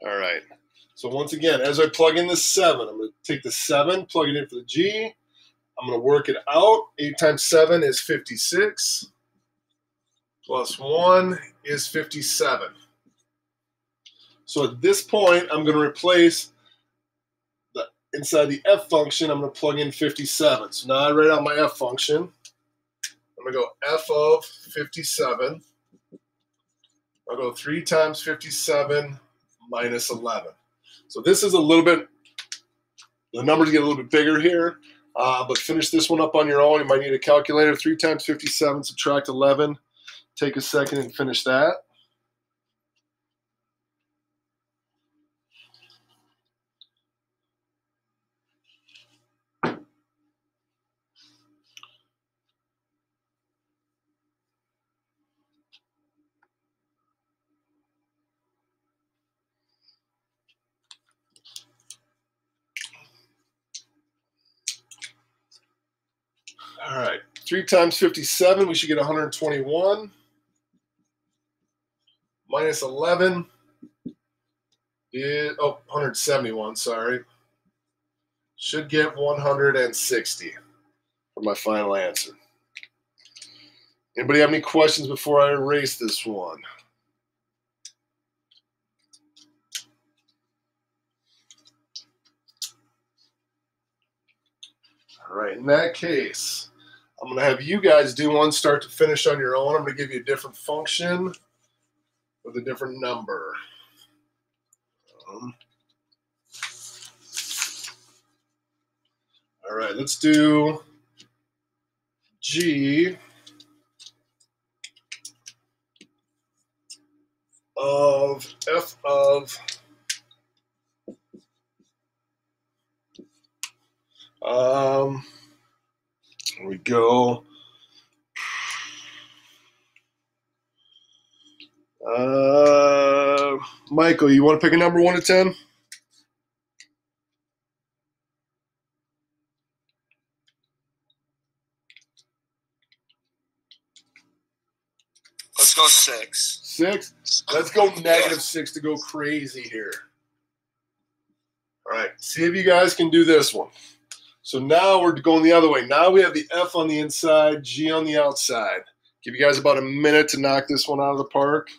All right. So once again, as I plug in the 7, I'm going to take the 7, plug it in for the G. I'm going to work it out. 8 times 7 is 56. Plus 1 is 57. So at this point, I'm going to replace the inside the f function. I'm going to plug in 57. So now I write out my f function. I'm going to go f of 57. I'll go 3 times 57 minus 11. So this is a little bit, the numbers get a little bit bigger here, but finish this one up on your own. You might need a calculator. 3 times 57, subtract 11. Take a second and finish that. All right, 3 times 57, we should get 121. Minus 11 is, 171, sorry. Should get 160 for my final answer. Anybody have any questions before I erase this one? All right, in that case, I'm going to have you guys do one start to finish on your own. I'm going to give you a different function with a different number. All right, let's do G of f of here we go. Michael, you want to pick a number 1 to 10? Let's go 6. 6? Let's go negative 6 to go crazy here. All right, see if you guys can do this one. So now we're going the other way. Now we have the F on the inside, G on the outside. Give you guys about a minute to knock this one out of the park.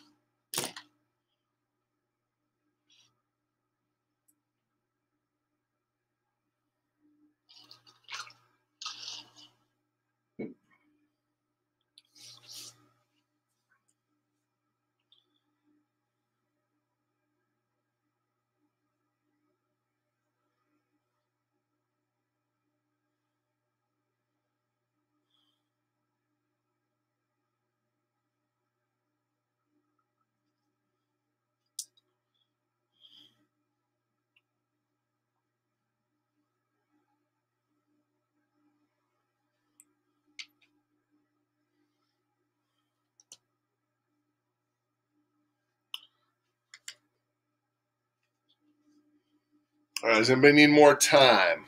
All right, does anybody need more time?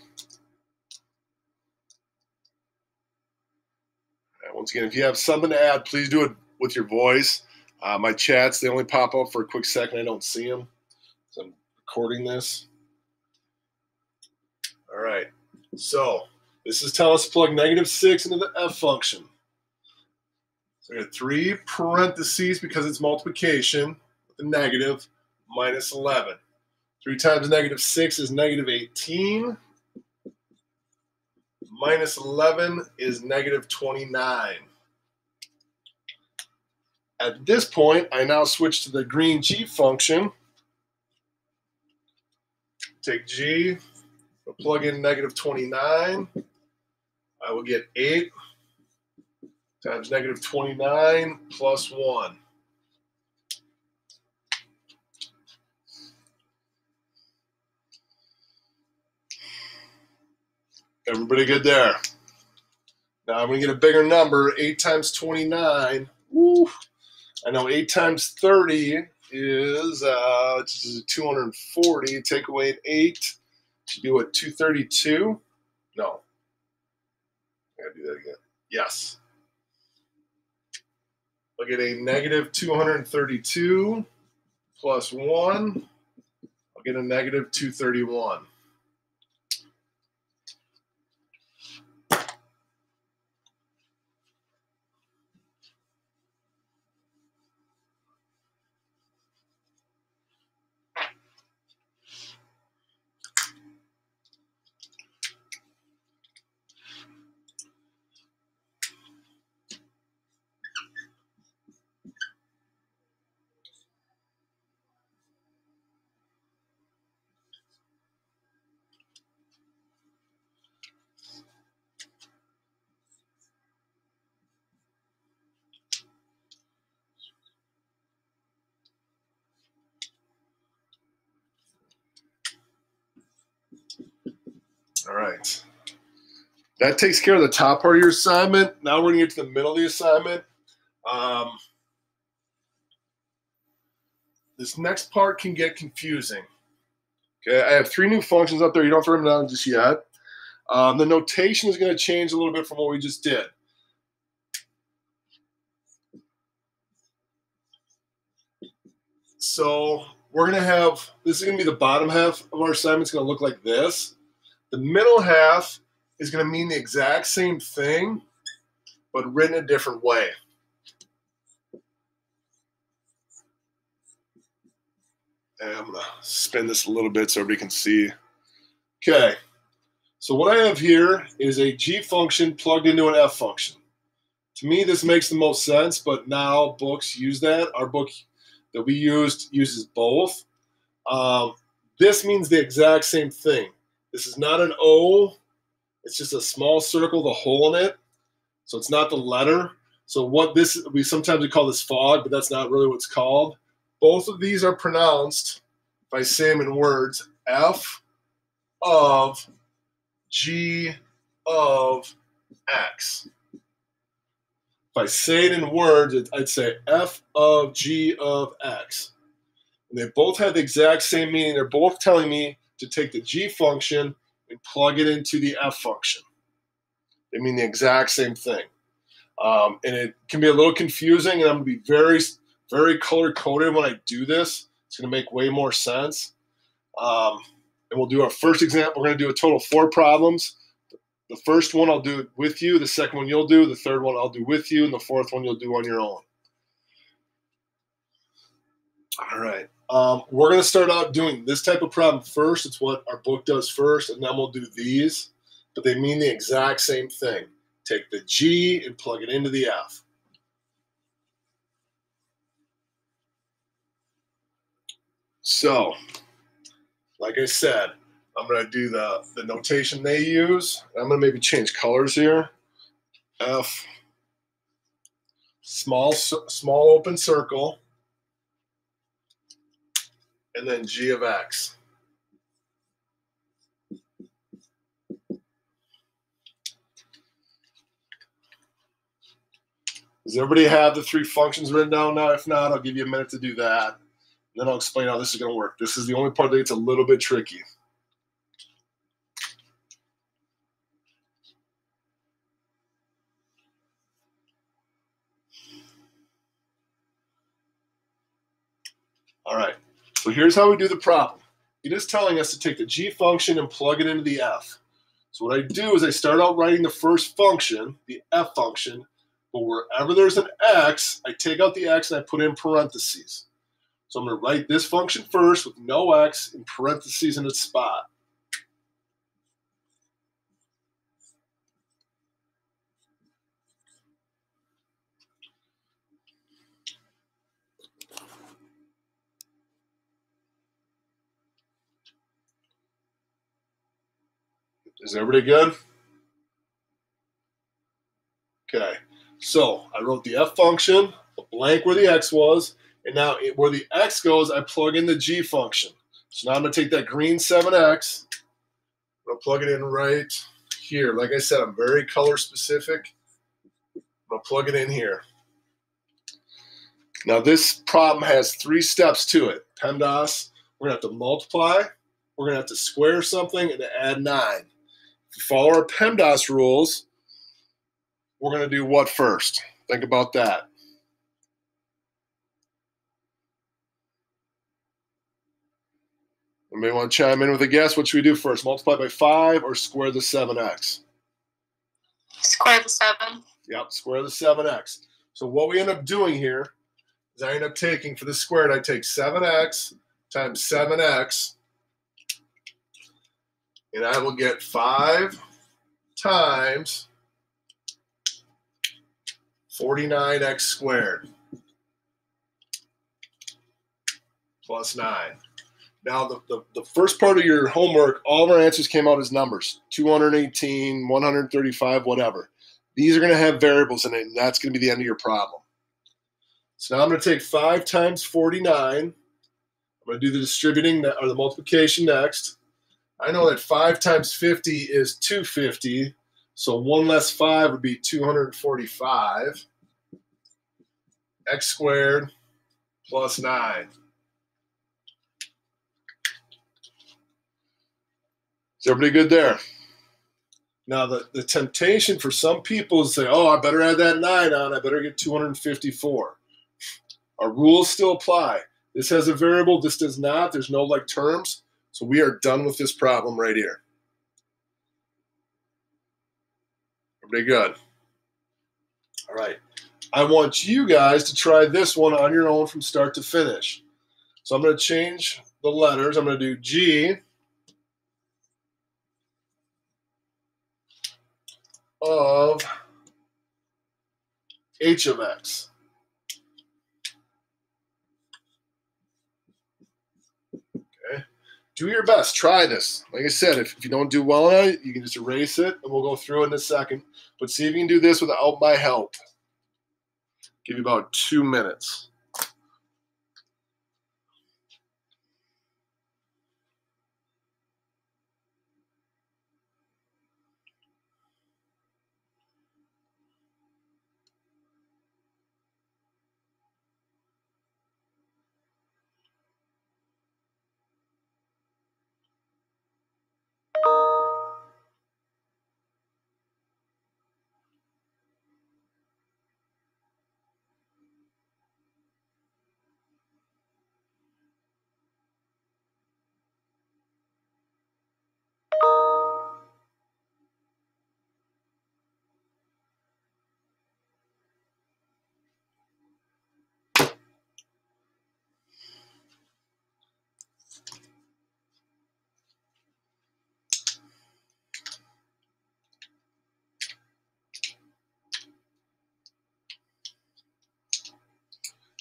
All right, once again, if you have something to add, please do it with your voice. My chats, they only pop up for a quick second. I don't see them, so I'm recording this. All right, so this is telling us to plug negative 6 into the F function. So we got 3 parentheses because it's multiplication with the negative, minus 11. 3 times negative 6 is negative 18. Minus 11 is negative 29. At this point, I now switch to the green G function. Take G, plug in negative 29. I will get 8 times negative 29 plus 1. Everybody good there? Now I'm going to get a bigger number. 8 times 29. Woo. I know 8 times 30 is 240. Take away an 8. Should be what, 232? No. I gotta do that again. Yes. Look at a negative 232 plus 1 I'll get a negative 231. All right. That takes care of the top part of your assignment. Now we're going to get to the middle of the assignment. This next part can get confusing. Okay, I have 3 new functions up there. You don't have to write them down just yet. The notation is going to change a little bit from what we just did. So we're going to have, this is going to be the bottom half of our assignment. It's going to look like this. The middle half is going to mean the exact same thing, but written a different way. And I'm going to spin this a little bit so everybody can see. Okay, so what I have here is a G function plugged into an F function. To me, this makes the most sense, but now books use that. Our book that we used uses both. This means the exact same thing. This is not an O. It's just a small circle, the hole in it. So it's not the letter. So what this, we sometimes call this fog, but that's not really what it's called. Both of these are pronounced, if I say them in words, F of G of X. If I say it in words, I'd say F of G of X. And they both have the exact same meaning. They're both telling me to take the G function and plug it into the F function. They mean the exact same thing. And it can be a little confusing, and I'm going to be very, very color-coded when I do this. It's going to make way more sense. And we'll do our first example. We're going to do a total of 4 problems. The first one I'll do with you. The second one you'll do. The third one I'll do with you. And the fourth one you'll do on your own. All right. We're going to start out doing this type of problem first. It's what our book does first, and then we'll do these. But they mean the exact same thing. Take the G and plug it into the F. So, like I said, I'm going to do the notation they use. I'm going to maybe change colors here. F, small open circle, and then G of X. Does everybody have the 3 functions written down now? If not, I'll give you a minute to do that. Then I'll explain how this is going to work. This is the only part that gets a little bit tricky. All right, so here's how we do the problem. It is telling us to take the G function and plug it into the F. So what I do is I start out writing the first function, the F function, but wherever there's an X, I take out the X and I put in parentheses. So I'm going to write this function first with no X in parentheses in its spot. Is everybody good? Okay, so I wrote the F function, a blank where the X was, and now where the X goes, I plug in the G function. So now I'm going to take that green 7X, I'm going to plug it in right here. Like I said, I'm very color specific. I'm going to plug it in here. Now this problem has 3 steps to it. PEMDAS, we're going to have to multiply, we're going to have to square something, and to add 9. If you follow our PEMDAS rules, we're going to do what first? Think about that. Anybody want to chime in with a guess? What should we do first? Multiply by 5 or square the 7x? Square the 7. Yep, square the 7x. So what we end up doing here is I end up taking, for the squared, I take 7x times 7x, and I will get 5 times 49x squared plus 9. Now, the first part of your homework, all of our answers came out as numbers, 218, 135, whatever. These are going to have variables in it, and that's going to be the end of your problem. So now I'm going to take 5 times 49. I'm going to do the distributing or the multiplication next. I know that 5 times 50 is 250, so 1 less 5 would be 245. X squared plus 9. Is everybody good there? Now, the temptation for some people is to say, oh, I better add that 9 on. I better get 254. Our rules still apply. This has a variable. This does not. There's no like terms. So we are done with this problem right here. Everybody good? All right. I want you guys to try this one on your own from start to finish. So I'm going to change the letters. I'm going to do G of h of x. Okay. Do your best. Try this. Like I said, if you don't do well on it, you can just erase it, and we'll go through it in a second. But see if you can do this without my help. Give you about 2 minutes.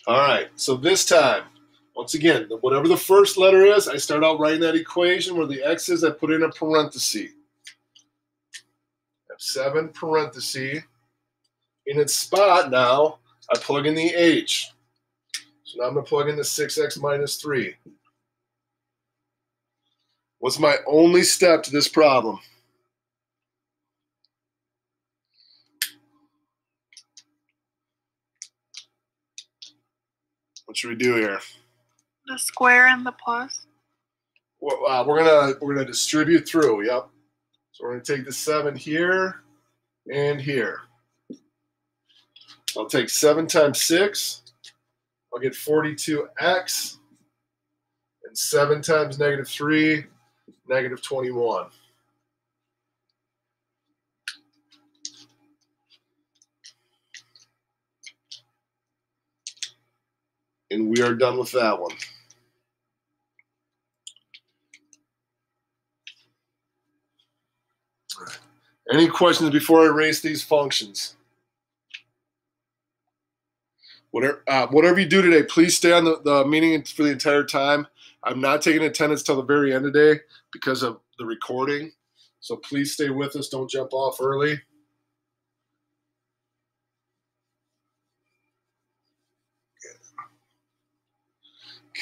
All right, so this time, once again, whatever the first letter is, I start out writing that equation where the x is, I put in a parenthesis. I have 7 parentheses. In its spot now, I plug in the h. So now I'm going to plug in the 6x minus 3. What's my only step to this problem? What should we do here? The square and the plus. Well, we're gonna distribute through. Yep. So we're gonna take the 7 here and here. I'll take 7 times 6. I'll get 42x. And 7 times negative 3, negative 21. And we are done with that one. Any questions before I erase these functions? Whatever you do today, please stay on the meeting for the entire time. I'm not taking attendance till the very end of the day because of the recording. So please stay with us. Don't jump off early.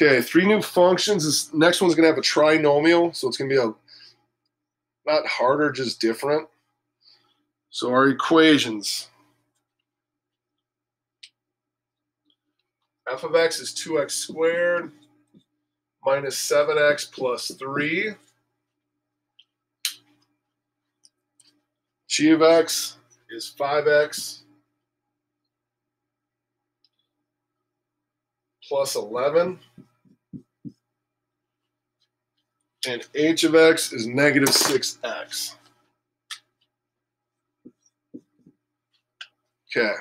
Okay, 3 new functions. This next one's going to have a trinomial, so it's going to be not harder, just different. So our equations. F of x is 2x squared minus 7x plus 3. G of x is 5x plus 11. and h of x is negative 6x. Okay.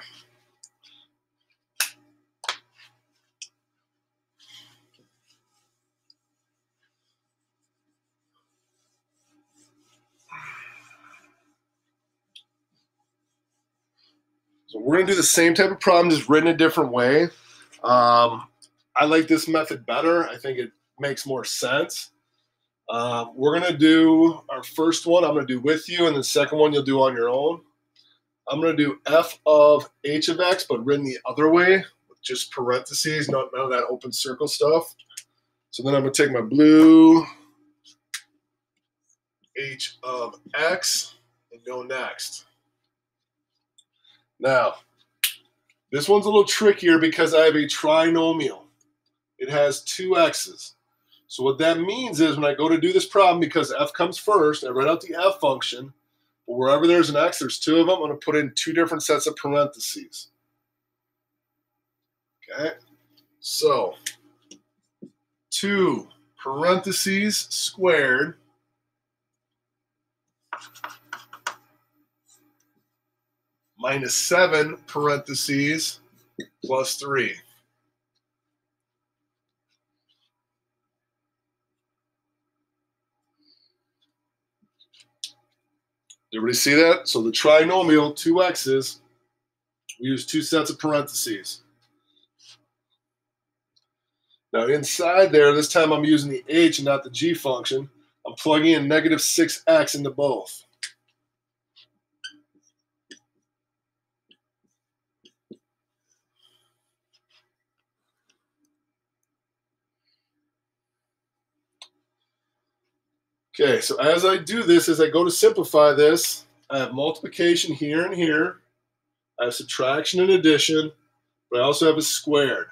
So we're going to do the same type of problem, just written a different way. I like this method better. I think it makes more sense. We're going to do our first one, I'm going to do with you, and the second one you'll do on your own. I'm going to do f of h of x, but written the other way, with just parentheses, none of that open circle stuff. So then I'm going to take my blue h of x and go next. Now, this one's a little trickier because I have a trinomial. It has two x's. So what that means is when I go to do this problem, because f comes first, I write out the f function, but wherever there's an x, there's two of them, I'm going to put in two different sets of parentheses. Okay, so 2 parentheses squared minus 7 parentheses plus 3. Everybody see that? So the trinomial, two x's, we use two sets of parentheses. Now inside there, this time I'm using the h and not the g function. I'm plugging in negative 6x into both. Okay, so as I do this, as I go to simplify this, I have multiplication here and here. I have subtraction and addition, but I also have a squared.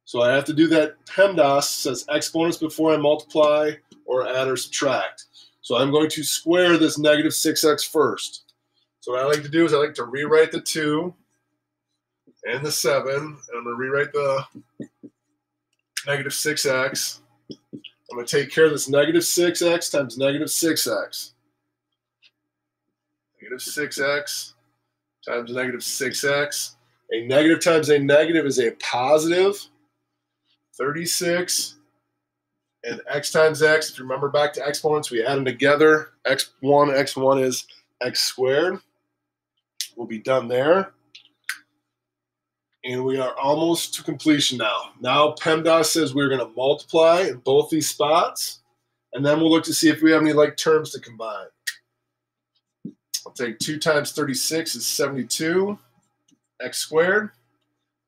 So I have to do that PEMDAS, says exponents before I multiply or add or subtract. So I'm going to square this negative 6x first. So what I like to do is I like to rewrite the 2 and the 7, and I'm going to rewrite the negative 6x. I'm going to take care of this negative 6x times negative 6x. Negative 6x times negative 6x. A negative times a negative is a positive 36. And x times x, if you remember back to exponents, we add them together. X1 is x squared. We'll be done there. And we are almost to completion now. Now PEMDAS says we're going to multiply in both these spots. And then we'll look to see if we have any like terms to combine. I'll take 2 times 36 is 72, x squared.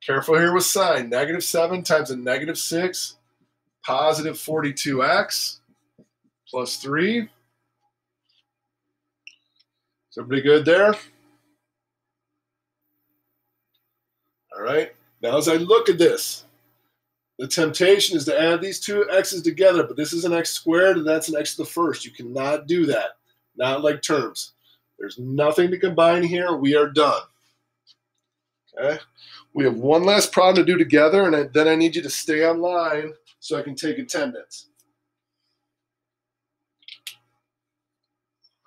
Careful here with sign. Negative 7 times a negative 6, positive 42x plus 3. Is everybody good there? All right. Now as I look at this, the temptation is to add these two x's together, but this is an x squared and that's an x to the first. You cannot do that. Not like terms. There's nothing to combine here. We are done. Okay. We have one last problem to do together, and then I need you to stay online so I can take attendance.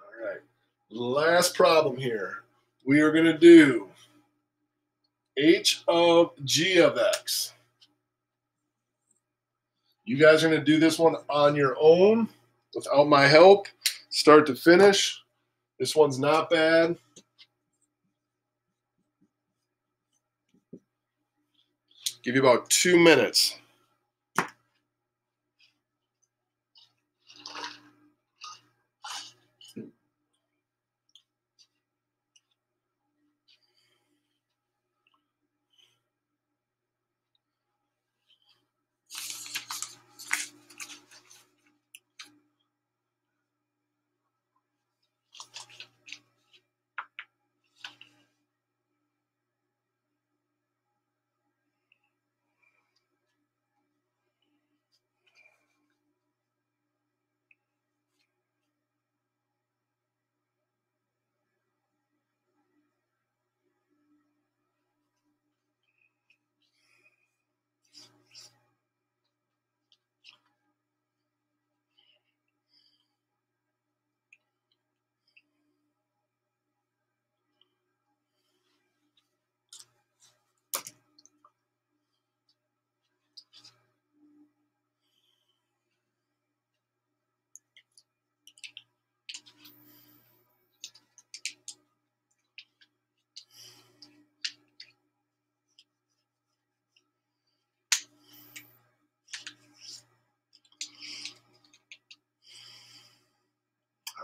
All right. Last problem here. We are going to do h of g of x. You guys are going to do this one on your own without my help, start to finish. This one's not bad. Give you about 2 minutes.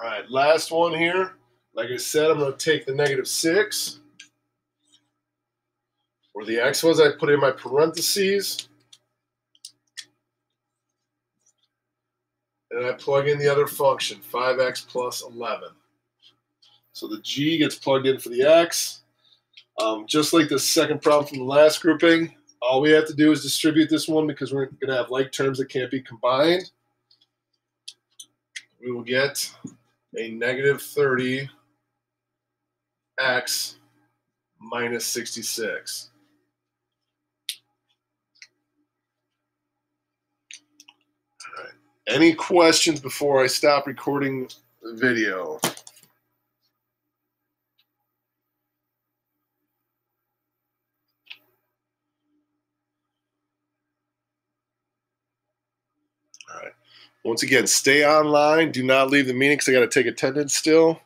right, last one here. Like I said, I'm going to take the -6. Where the x was, I put in my parentheses. And I plug in the other function, 5x plus 11. So the g gets plugged in for the x. Just like the second problem from the last grouping, all we have to do is distribute this one because we're going to have like terms that can't be combined. We will get a -30 x minus 66. All right. Any questions before I stop recording the video? All right. Once again, stay online. Do not leave the meeting because I got to take attendance still.